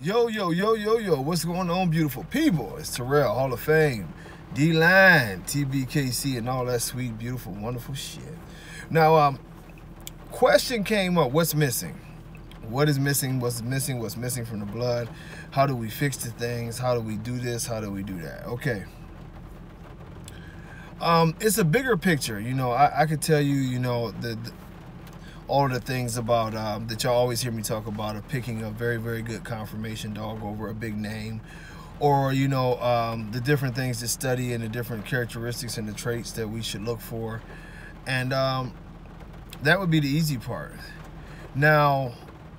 Yo, yo, yo, yo, yo, what's going on, beautiful people? It's Terrier, Hall of Fame, D-Line, Tbkc, and all that sweet, beautiful, wonderful shit. Now, question came up, what's missing? What is missing? What's missing? What's missing from the blood? How do we fix the things? How do we do this? How do we do that? Okay. It's a bigger picture. You know, I could tell you, you know, all of the things about that y'all always hear me talk about of picking a very, very good conformation dog over a big name, or you know, the different things to study and the different characteristics and the traits that we should look for, and that would be the easy part. Now,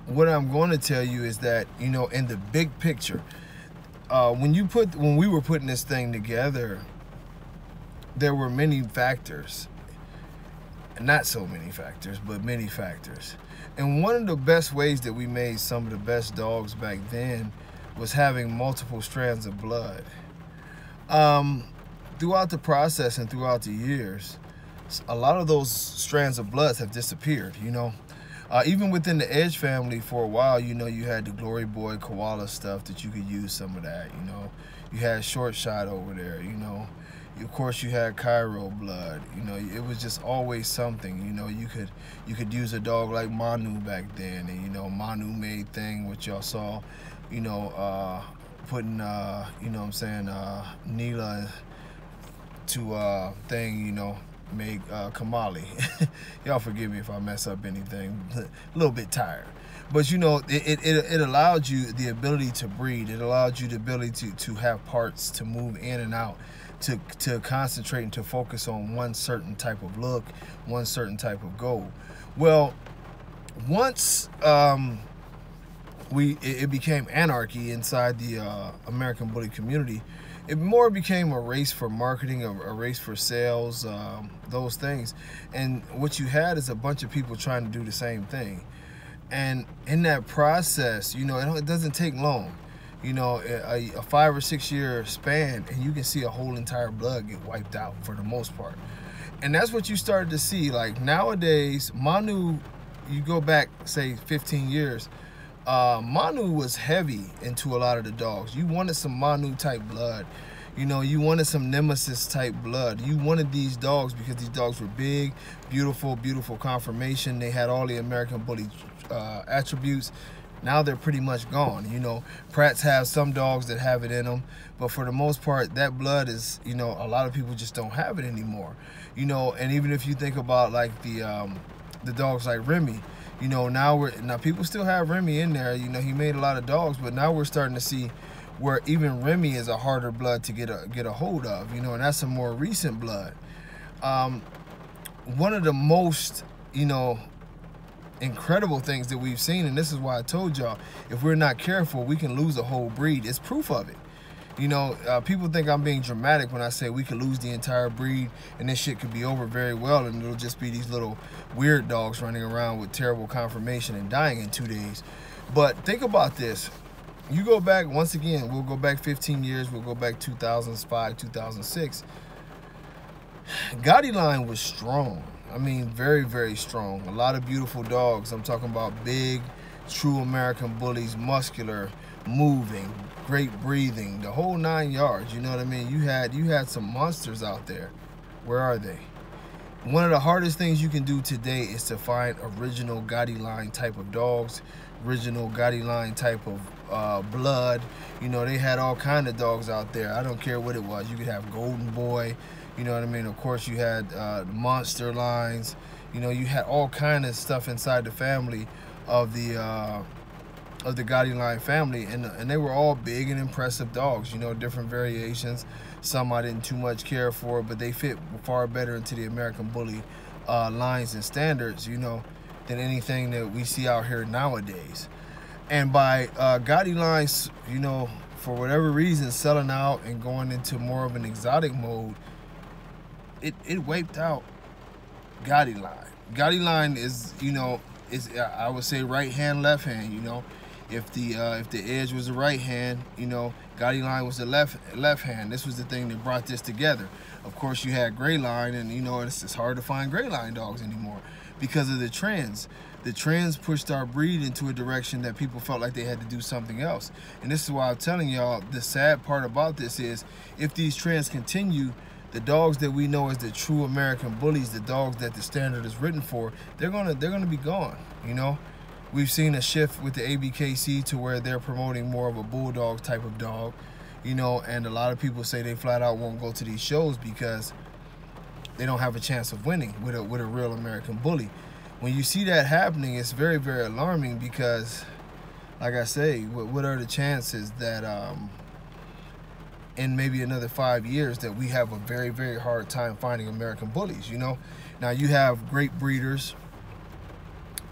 what I'm going to tell you is that, you know, in the big picture, when we were putting this thing together, there were many factors. Not so many factors, but many factors. And one of the best ways that we made some of the best dogs back then was having multiple strands of blood. Throughout the process and throughout the years, a lot of those strands of blood have disappeared, you know. Even within the Edge family for a while, you know, you had the Glory Boy Koala stuff that you could use some of that, you know. You had Short Shot over there, you know. Of course, you had Cairo blood. You know, it was just always something. You know, you could use a dog like Manu back then, and you know, Manu made thing which y'all saw. You know, putting you know what I'm saying, Neela to thing. You know, made Kamali. Y'all forgive me if I mess up anything. A little bit tired. But you know, it allowed you the ability to breed. It allowed you the ability to have parts to move in and out, to concentrate and to focus on one certain type of look, one certain type of goal. Well, once it became anarchy inside the American Bully community, it more became a race for marketing, a race for sales, those things. And what you had is a bunch of people trying to do the same thing. And in that process, you know, it doesn't take long. You know, a 5 or 6 year span, and you can see a whole entire blood get wiped out for the most part. And that's what you started to see. Like nowadays, Manu, you go back, say 15 years, Manu was heavy into a lot of the dogs. You wanted some Manu type blood. You know, you wanted some Nemesis type blood. You wanted these dogs because these dogs were big, beautiful, beautiful conformation. They had all the American Bully attributes. Now they're pretty much gone. You know, Pratts have some dogs that have it in them, but for the most part, that blood is, you know, a lot of people just don't have it anymore. You know, and even if you think about like the dogs like Remy, you know, now people still have Remy in there. You know, he made a lot of dogs, but now we're starting to see where even Remy is a harder blood to get a hold of. You know, and that's a more recent blood. One of the most, you know, incredible things that we've seen, and this is why I told y'all, if we're not careful, we can lose a whole breed. It's proof of it. You know, people think I'm being dramatic when I say we could lose the entire breed and this shit could be over very well, and it'll just be these little weird dogs running around with terrible conformation and dying in 2 days. But think about this. You go back, once again, we'll go back 15 years, we'll go back 2005, 2006. Gotti Line was strong. I mean, very, very strong. A lot of beautiful dogs. I'm talking about big, true American bullies, muscular, moving, great breathing, the whole 9 yards. You know what I mean? You had some monsters out there. Where are they? One of the hardest things you can do today is to find original Gotti Line type of dogs, original Gotti Line type of blood. You know, they had all kind of dogs out there. I don't care what it was. You could have Golden Boy. You know what I mean? Of course, you had monster lines. You know, you had all kind of stuff inside the family of the Gotti Line family, and they were all big and impressive dogs. You know, different variations. Some I didn't too much care for, but they fit far better into the American Bully lines and standards, you know, than anything that we see out here nowadays. And by Gotti Lines, you know, for whatever reason, selling out and going into more of an exotic mode, it wiped out Gotti Line. Gotti Line is, you know, I would say right hand, left hand. You know, if the Edge was the right hand, you know, Gotti Line was the left hand. This was the thing that brought this together. Of course, you had Gray Line, and you know, it's hard to find Gray Line dogs anymore because of the trends. the trends pushed our breed into a direction that people felt like they had to do something else. And this is why I'm telling y'all, the sad part about this is, if these trends continue, the dogs that we know as the true American bullies, the dogs that the standard is written for, they're gonna be gone. You know, we've seen a shift with the Abkc to where they're promoting more of a bulldog type of dog. You know, and a lot of people say they flat out won't go to these shows because they don't have a chance of winning with a real American bully. When you see that happening, it's very, very alarming because, like I say, what are the chances that in maybe another 5 years that we have a very, very hard time finding American bullies, you know? Now, you have great breeders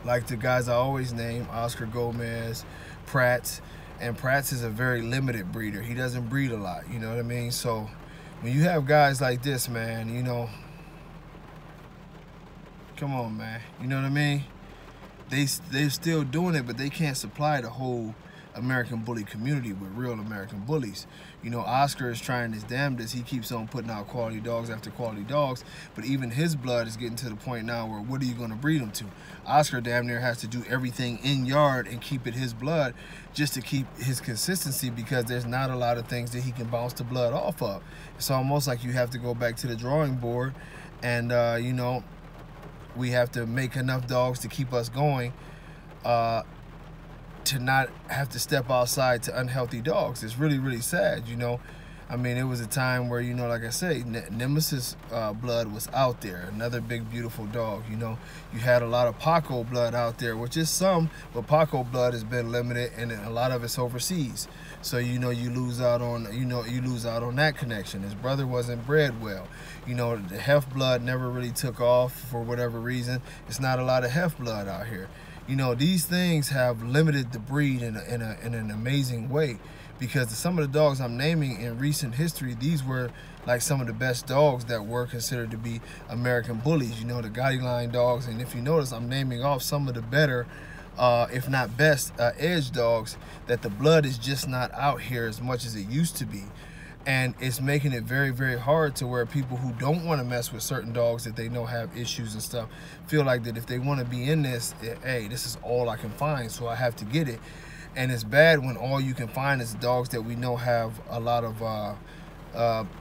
like the guys I always name, Oscar Gomez, Pratt's, and Pratt's is a very limited breeder. He doesn't breed a lot, you know what I mean? So when you have guys like this, man, you know, come on, man, you know what I mean? They're still doing it, but they can't supply the whole American bully community with real American bullies. You know, Oscar is trying his damnedest. He keeps on putting out quality dogs after quality dogs, but even his blood is getting to the point now where what are you going to breed him to? Oscar damn near has to do everything in yard and keep it his blood just to keep his consistency, because there's not a lot of things that he can bounce the blood off of. It's almost like you have to go back to the drawing board and, you know, we have to make enough dogs to keep us going, to not have to step outside to unhealthy dogs. It's really, really sad, you know. I mean, it was a time where, you know, like I say, Nemesis blood was out there, another big, beautiful dog, you know. You had a lot of Paco blood out there, which is some, but Paco blood has been limited, and a lot of it's overseas. So, you know, you lose out on, you lose out on that connection. His brother wasn't bred well. You know, the Hef blood never really took off for whatever reason. It's not a lot of Hef blood out here. You know, these things have limited the breed in an amazing way, because some of the dogs I'm naming in recent history, these were like some of the best dogs that were considered to be American bullies, you know, the Gotti Line dogs. And if you notice, I'm naming off some of the better, if not best, edge dogs that the blood is just not out here as much as it used to be. And it's making it very, very hard to where people who don't want to mess with certain dogs that they know have issues and stuff feel like that if they want to be in this, hey, this is all I can find, so I have to get it. And it's bad when all you can find is dogs that we know have a lot of,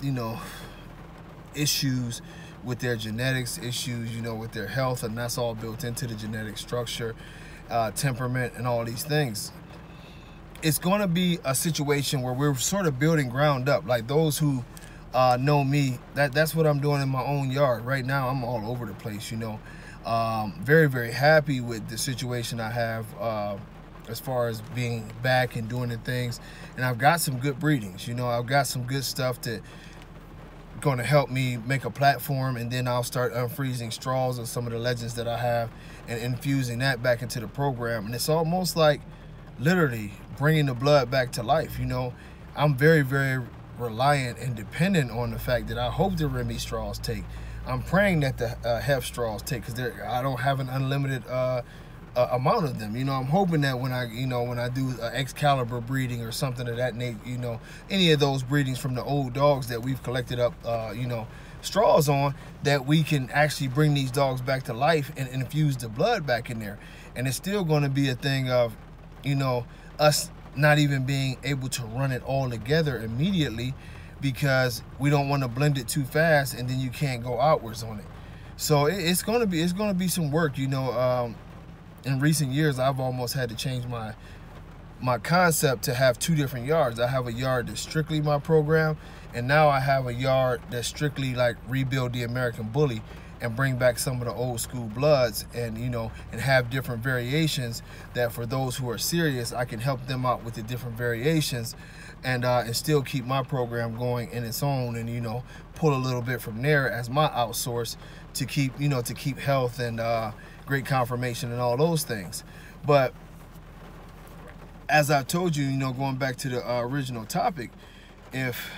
you know, issues with their genetics, issues, you know, with their health, and that's all built into the genetic structure, temperament, and all these things. It's going to be a situation where we're sort of building ground up. Like those who know me, that's what I'm doing in my own yard. Right now, I'm all over the place, you know. Very, very happy with the situation I have as far as being back and doing the things. And I've got some good breedings, you know. I've got some good stuff that going to help me make a platform, and then I'll start unfreezing straws of some of the legends that I have and infusing that back into the program. And it's almost like literally bringing the blood back to life, you know. I'm very, very reliant and dependent on the fact that I hope the Remy straws take. I'm praying that the Hef straws take, because I don't have an unlimited amount of them. You know, I'm hoping that when I do Excalibur breeding or something of that nature, you know, any of those breedings from the old dogs that we've collected up, you know, straws on, that we can actually bring these dogs back to life and infuse the blood back in there. And it's still going to be a thing of, you know, us not even being able to run it all together immediately, because we don't want to blend it too fast and then you can't go outwards on it. So it's gonna be some work, you know. In recent years, I've almost had to change my concept to have two different yards. I have a yard that's strictly my program, and now I have a yard that's strictly like rebuild the American bully and bring back some of the old school bloods, and, you know, and have different variations that for those who are serious, I can help them out with the different variations, and still keep my program going in its own, and, you know, pull a little bit from there as my outsource to keep, you know, to keep health and great conformation and all those things. But as I told you, you know, going back to the original topic, if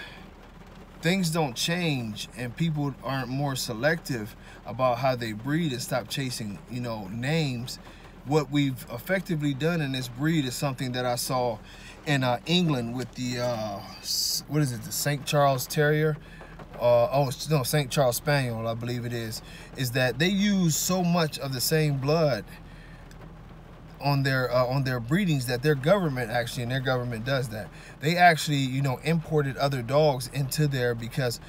things don't change and people aren't more selective about how they breed and stop chasing, you know, names, what we've effectively done in this breed is something that I saw in England with the what is it, the St. Charles Terrier, oh no, St. Charles Spaniel, I believe it is that they use so much of the same blood on their breedings that their government actually, and their government does that, they actually, you know, imported other dogs into there because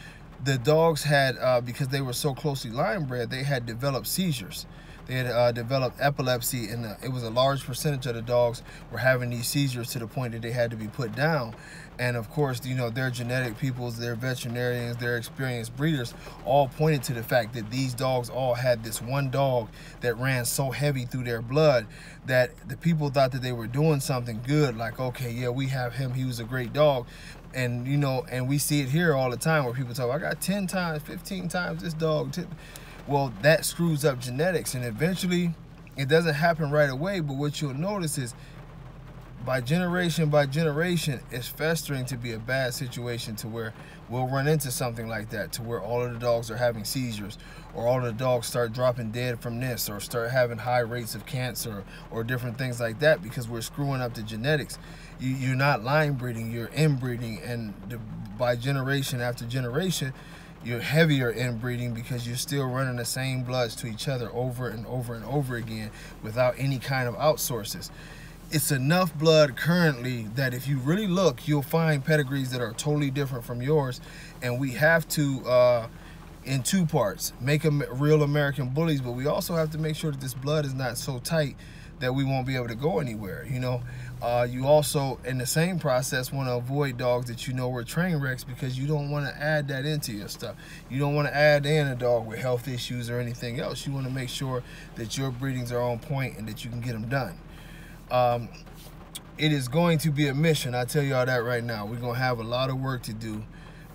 the dogs had, because they were so closely line bred, they had developed seizures. They had developed epilepsy, and it was a large percentage of the dogs were having these seizures to the point that they had to be put down. And of course, you know, their genetic peoples, their veterinarians, their experienced breeders all pointed to the fact that these dogs all had this one dog that ran so heavy through their blood that the people thought that they were doing something good, like, okay, yeah, we have him, he was a great dog. And, you know, and we see it here all the time where people talk, I got 10 times, 15 times this dog. Well, that screws up genetics, and eventually it doesn't happen right away, but what you'll notice is by generation, it's festering to be a bad situation to where we'll run into something like that, to where all of the dogs are having seizures, or all of the dogs start dropping dead from this, or start having high rates of cancer, or different things like that, because we're screwing up the genetics. You're not line breeding, you're inbreeding, and by generation after generation, you're heavier inbreeding because you're still running the same bloods to each other over and over and over again without any kind of outsources. It's enough blood currently that if you really look, you'll find pedigrees that are totally different from yours, and we have to, in two parts, make them real American bullies, but we also have to make sure that this blood is not so tight that we won't be able to go anywhere, you know. You also, in the same process, want to avoid dogs that you know were train wrecks, because you don't want to add that into your stuff. You don't want to add in a dog with health issues or anything else. You want to make sure that your breedings are on point and that you can get them done. It is going to be a mission, I tell y'all that right now. We're going to have a lot of work to do,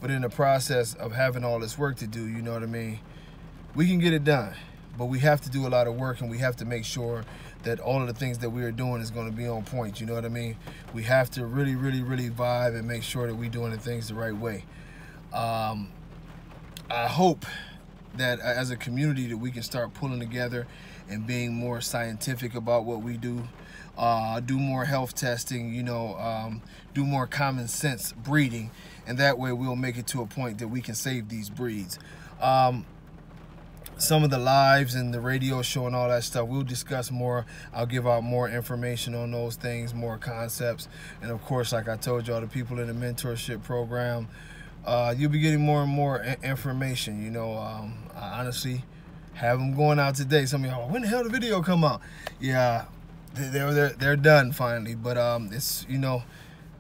but in the process of having all this work to do, you know what I mean, we can get it done. But we have to do a lot of work, and we have to make sure that all of the things that we are doing is going to be on point, you know what I mean? We have to really, really, really vibe and make sure that we're doing the things the right way. I hope that as a community that we can start pulling together and being more scientific about what we do. Do more health testing, you know, do more common sense breeding, and that way we'll make it to a point that we can save these breeds. Some of the lives and the radio show and all that stuff, we'll discuss more. I'll give out more information on those things, more concepts. And of course, like I told y'all, the people in the mentorship program, you'll be getting more and more information. You know, I honestly have them going out today. Some of y'all, when the hell the video come out? Yeah, they're done finally. But it's, you know,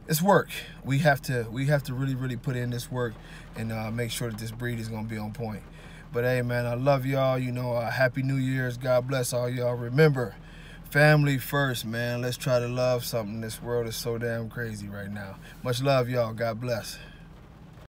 it's work. We have to really, really put in this work and make sure that this breed is gonna be on point. But hey, man, I love y'all. You know, Happy New Year's. God bless all y'all. Remember, family first, man. Let's try to love something. This world is so damn crazy right now. Much love, y'all. God bless.